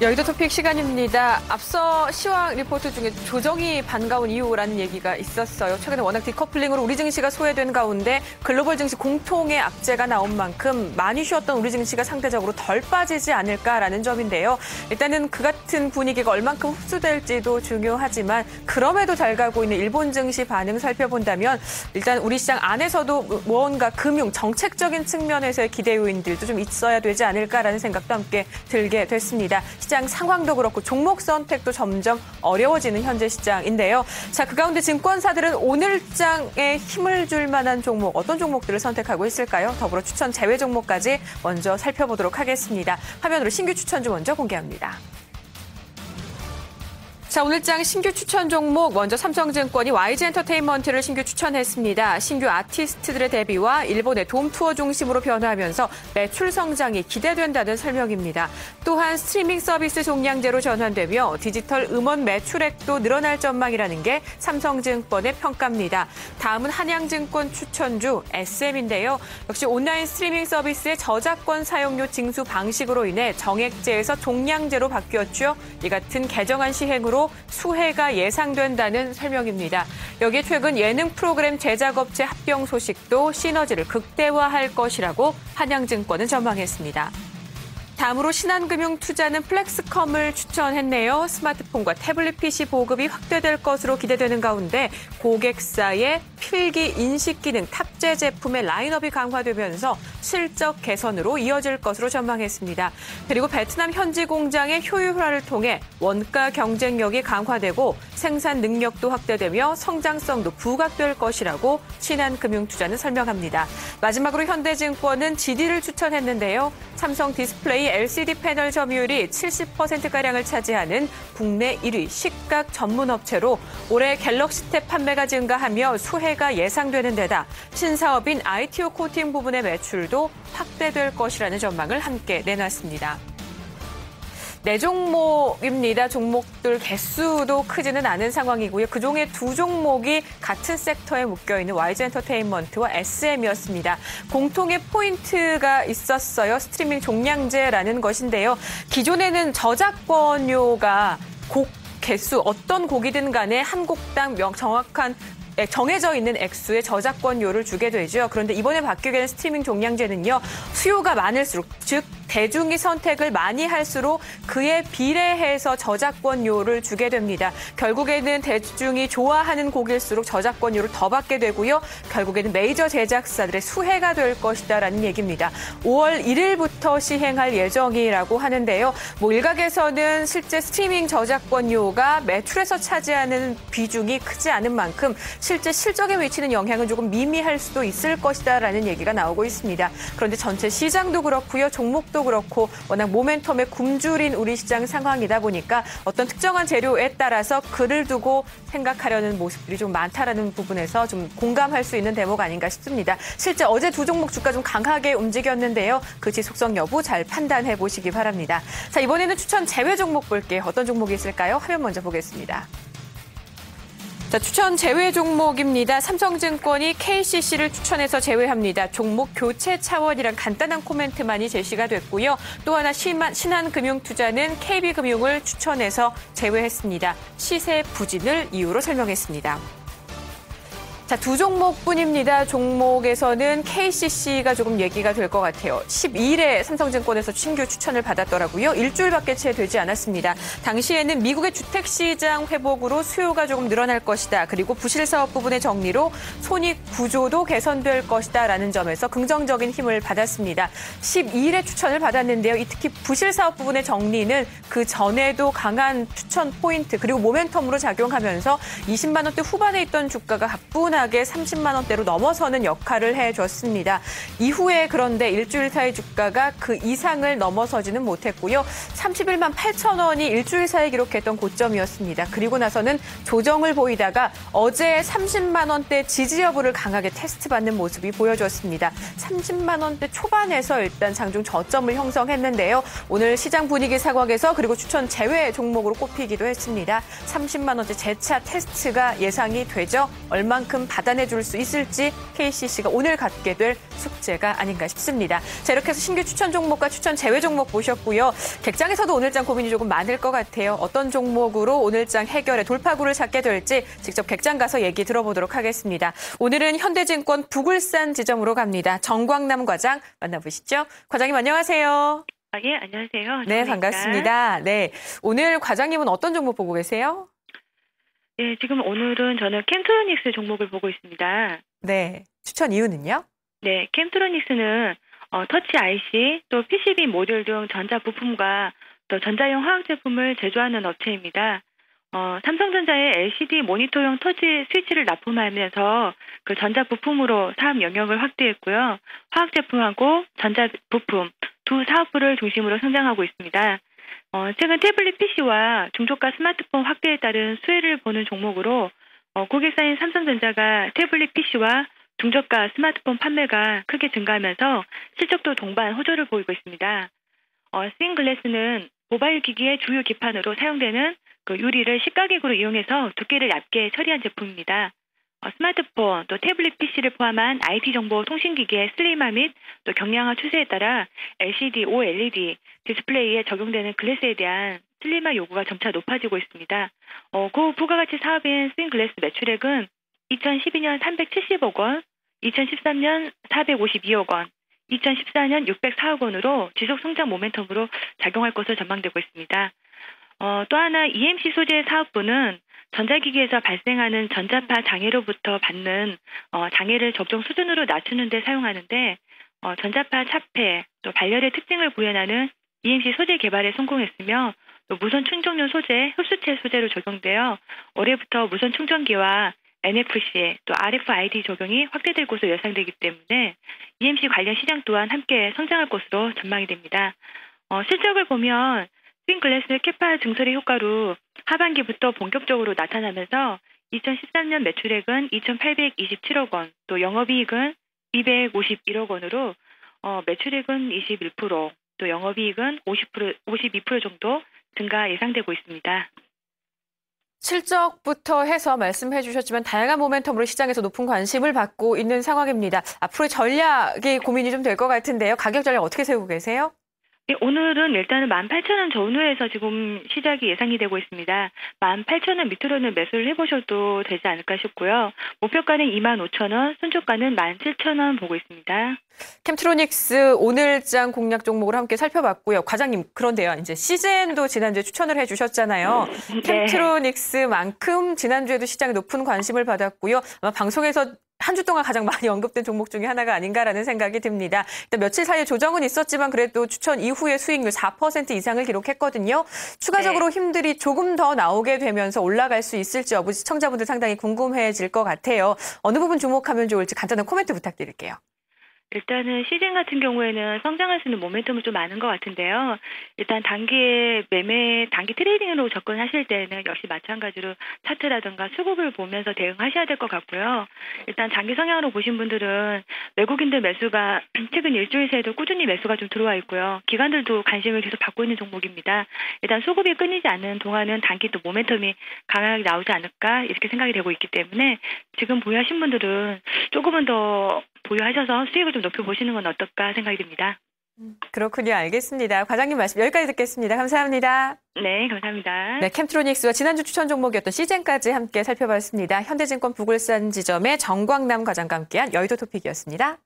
여의도 토픽 시간입니다. 앞서 시황 리포트 중에 조정이 반가운 이유라는 얘기가 있었어요. 최근에 워낙 디커플링으로 우리 증시가 소외된 가운데 글로벌 증시 공통의 악재가 나온 만큼 많이 쉬었던 우리 증시가 상대적으로 덜 빠지지 않을까라는 점인데요. 일단은 그 같은 분위기가 얼만큼 흡수될지도 중요하지만 그럼에도 잘 가고 있는 일본 증시 반응 살펴본다면 일단 우리 시장 안에서도 무언가 금융 정책적인 측면에서의 기대 요인들도 좀 있어야 되지 않을까라는 생각도 함께 들게 됐습니다. 시장 상황도 그렇고 종목 선택도 점점 어려워지는 현재 시장인데요. 자, 그 가운데 증권사들은 오늘장에 힘을 줄 만한 종목, 어떤 종목들을 선택하고 있을까요? 더불어 추천 제외 종목까지 먼저 살펴보도록 하겠습니다. 화면으로 신규 추천주 먼저 공개합니다. 자, 오늘장 신규 추천 종목 먼저 삼성증권이 YG엔터테인먼트를 신규 추천했습니다. 신규 아티스트들의 데뷔와 일본의 돔투어 중심으로 변화하면서 매출 성장이 기대된다는 설명입니다. 또한 스트리밍 서비스 종량제로 전환되며 디지털 음원 매출액도 늘어날 전망이라는 게 삼성증권의 평가입니다. 다음은 한양증권 추천주 SM인데요. 역시 온라인 스트리밍 서비스의 저작권 사용료 징수 방식으로 인해 정액제에서 종량제로 바뀌었죠. 이 같은 개정안 시행으로 수혜가 예상된다는 설명입니다. 여기에 최근 예능 프로그램 제작업체 합병 소식도 시너지를 극대화할 것이라고 한양증권은 전망했습니다. 다음으로 신한금융투자는 플렉스컴을 추천했네요. 스마트폰과 태블릿 PC 보급이 확대될 것으로 기대되는 가운데 고객사의 필기 인식 기능 탑재 제품의 라인업이 강화되면서 실적 개선으로 이어질 것으로 전망했습니다. 그리고 베트남 현지 공장의 효율화를 통해 원가 경쟁력이 강화되고 생산 능력도 확대되며 성장성도 부각될 것이라고 신한금융투자는 설명합니다. 마지막으로 현대증권은 GD를 추천했는데요. 삼성 디스플레이 LCD 패널 점유율이 70%가량을 차지하는 국내 1위 식각 전문 업체로 올해 갤럭시 탭 판매가 증가하며 수혜가 예상되는 데다 신사업인 ITO 코팅 부분의 매출도 확대될 것이라는 전망을 함께 내놨습니다. 네 종목입니다. 종목들 개수도 크지는 않은 상황이고요. 그중에 두 종목이 같은 섹터에 묶여있는 YG엔터테인먼트와 SM이었습니다. 공통의 포인트가 있었어요. 스트리밍 종량제라는 것인데요. 기존에는 저작권료가 곡 개수 어떤 곡이든 간에 한 곡당 정확한 정해져 있는 액수의 저작권료를 주게 되죠. 그런데 이번에 바뀌게 된 스트리밍 종량제는요. 수요가 많을수록 즉 대중이 선택을 많이 할수록 그에 비례해서 저작권료를 주게 됩니다. 결국에는 대중이 좋아하는 곡일수록 저작권료를 더 받게 되고요. 결국에는 메이저 제작사들의 수혜가 될 것이다라는 얘기입니다. 5월 1일부터 시행할 예정이라고 하는데요. 일각에서는 실제 스트리밍 저작권료가 매출에서 차지하는 비중이 크지 않은 만큼 실제 실적에 미치는 영향은 조금 미미할 수도 있을 것이다라는 얘기가 나오고 있습니다. 그런데 전체 시장도 그렇고요. 종목도 그렇고 워낙 모멘텀에 굶주린 우리 시장 상황이다 보니까 어떤 특정한 재료에 따라서 글을 두고 생각하려는 모습들이 좀 많다라는 부분에서 좀 공감할 수 있는 대목 아닌가 싶습니다. 실제 어제 두 종목 주가 좀 강하게 움직였는데요. 그 지속성 여부 잘 판단해 보시기 바랍니다. 자, 이번에는 추천 제외 종목 볼게요. 어떤 종목이 있을까요? 화면 먼저 보겠습니다. 자, 추천 제외 종목입니다. 삼성증권이 KCC를 추천해서 제외합니다. 종목 교체 차원이란 간단한 코멘트만이 제시가 됐고요. 또 하나 신한금융투자는 KB금융을 추천해서 제외했습니다. 시세 부진을 이유로 설명했습니다. 자, 두 종목뿐입니다. 종목에서는 KCC가 조금 얘기가 될 것 같아요. 12일에 삼성증권에서 신규 추천을 받았더라고요. 일주일밖에 채 되지 않았습니다. 당시에는 미국의 주택시장 회복으로 수요가 조금 늘어날 것이다. 그리고 부실사업 부분의 정리로 손익 구조도 개선될 것이다라는 점에서 긍정적인 힘을 받았습니다. 12일에 추천을 받았는데요. 특히 부실사업 부분의 정리는 그 전에도 강한 추천 포인트 그리고 모멘텀으로 작용하면서 20만 원대 후반에 있던 주가가 가뿐하게 30만 원대로 넘어서는 역할을 해줬습니다. 이후에 그런데 일주일 사이 주가가 그 이상을 넘어서지는 못했고요. 31만 8천 원이 일주일 사이 기록했던 고점이었습니다. 그리고 나서는 조정을 보이다가 어제 30만 원대 지지 여부를 강하게 테스트받는 모습이 보여졌습니다. 30만 원대 초반에서 일단 장중 저점을 형성했는데요. 오늘 시장 분위기 사각에서 그리고 추천 제외 종목으로 꼽히기도 했습니다. 30만 원대 재차 테스트가 예상이 되죠. 얼만큼 받아내줄 수 있을지 KCC가 오늘 갖게 될 숙제가 아닌가 싶습니다. 자, 이렇게 해서 신규 추천 종목과 추천 제외 종목 보셨고요. 객장에서도 오늘장 고민이 조금 많을 것 같아요. 어떤 종목으로 오늘장 해결의 돌파구를 찾게 될지 직접 객장 가서 얘기 들어보도록 하겠습니다. 오늘은 현대증권 부굴산 지점으로 갑니다. 정광남 과장 만나보시죠. 과장님 안녕하세요. 예, 안녕하세요. 네, 반갑습니다. 네, 오늘 과장님은 어떤 종목 보고 계세요? 네, 지금 오늘은 저는 캠트로닉스 종목을 보고 있습니다. 네, 추천 이유는요? 네, 캠트로닉스는 터치 IC, 또 PCB 모듈 등 전자 부품과 또 전자용 화학 제품을 제조하는 업체입니다. 삼성전자의 LCD 모니터용 터치 스위치를 납품하면서 그 전자 부품으로 사업 영역을 확대했고요. 화학 제품하고 전자 부품 두 사업부를 중심으로 성장하고 있습니다. 최근 태블릿 PC와 중저가 스마트폰 확대에 따른 수혜를 보는 종목으로 고객사인 삼성전자가 태블릿 PC와 중저가 스마트폰 판매가 크게 증가하면서 실적도 동반 호조를 보이고 있습니다. 스윙글래스는 모바일 기기의 주요 기판으로 사용되는 그 유리를 식가격으로 이용해서 두께를 얇게 처리한 제품입니다. 스마트폰, 또 태블릿 PC를 포함한 IT 정보 통신기기의 슬림화 및 또 경량화 추세에 따라 LCD, OLED 디스플레이에 적용되는 글래스에 대한 슬림화 요구가 점차 높아지고 있습니다. 그 부가가치 사업인 스윙글래스 매출액은 2012년 370억 원, 2013년 452억 원, 2014년 604억 원으로 지속 성장 모멘텀으로 작용할 것으로 전망되고 있습니다. 또 하나 EMC 소재 사업부는 전자기기에서 발생하는 전자파 장애로부터 받는 장애를 적정 수준으로 낮추는 데 사용하는데 전자파 차폐, 또 발열의 특징을 구현하는 EMC 소재 개발에 성공했으며 또 무선 충전용 소재, 흡수체 소재로 적용되어 올해부터 무선 충전기와 NFC, 또 RFID 적용이 확대될 것으로 예상되기 때문에 EMC 관련 시장 또한 함께 성장할 것으로 전망이 됩니다. 실적을 보면 스윙글래스 캐파 증설의 효과로 하반기부터 본격적으로 나타나면서 2013년 매출액은 2,827억 원, 또 영업이익은 251억 원으로 매출액은 21%, 또 영업이익은 52% 정도 증가 예상되고 있습니다. 실적부터 해서 말씀해 주셨지만 다양한 모멘텀으로 시장에서 높은 관심을 받고 있는 상황입니다. 앞으로의 전략이 고민이 좀 될 것 같은데요. 가격 전략 어떻게 세우고 계세요? 네, 오늘은 일단은 18,000원 전후에서 지금 시작이 예상이 되고 있습니다. 18,000원 밑으로는 매수를 해보셔도 되지 않을까 싶고요. 목표가는 25,000원, 손절가는 17,000원 보고 있습니다. 캠트로닉스 오늘장 공략 종목을 함께 살펴봤고요. 과장님, 그런데요. 이제 CJN도 지난주에 추천을 해주셨잖아요. 네. 캠트로닉스만큼 지난주에도 시장에 높은 관심을 받았고요. 아마 방송에서 한 주 동안 가장 많이 언급된 종목 중에 하나가 아닌가라는 생각이 듭니다. 일단 며칠 사이에 조정은 있었지만 그래도 추천 이후에 수익률 4% 이상을 기록했거든요. 추가적으로 네. 힘들이 조금 더 나오게 되면서 올라갈 수 있을지 여부 시청자분들 상당히 궁금해질 것 같아요. 어느 부분 주목하면 좋을지 간단한 코멘트 부탁드릴게요. 일단은 시즌 같은 경우에는 성장할 수 있는 모멘텀은 좀 많은 것 같은데요. 일단 단기 매매, 단기 트레이딩으로 접근하실 때는 역시 마찬가지로 차트라든가 수급을 보면서 대응하셔야 될 것 같고요. 일단 장기 성향으로 보신 분들은 외국인들 매수가 최근 일주일 새에도 꾸준히 매수가 좀 들어와 있고요. 기관들도 관심을 계속 받고 있는 종목입니다. 일단 수급이 끊이지 않는 동안은 단기 또 모멘텀이 강하게 나오지 않을까 이렇게 생각이 되고 있기 때문에 지금 보유하신 분들은 조금은 더 보유하셔서 수익을 좀 높여보시는 건 어떨까 생각이 듭니다. 그렇군요. 알겠습니다. 과장님 말씀 여기까지 듣겠습니다. 감사합니다. 네, 감사합니다. 네, 캠트로닉스와 지난주 추천 종목이었던 CJN까지 함께 살펴봤습니다. 현대증권 부굴산 지점의 정광남 과장과 함께한 여의도 토픽이었습니다.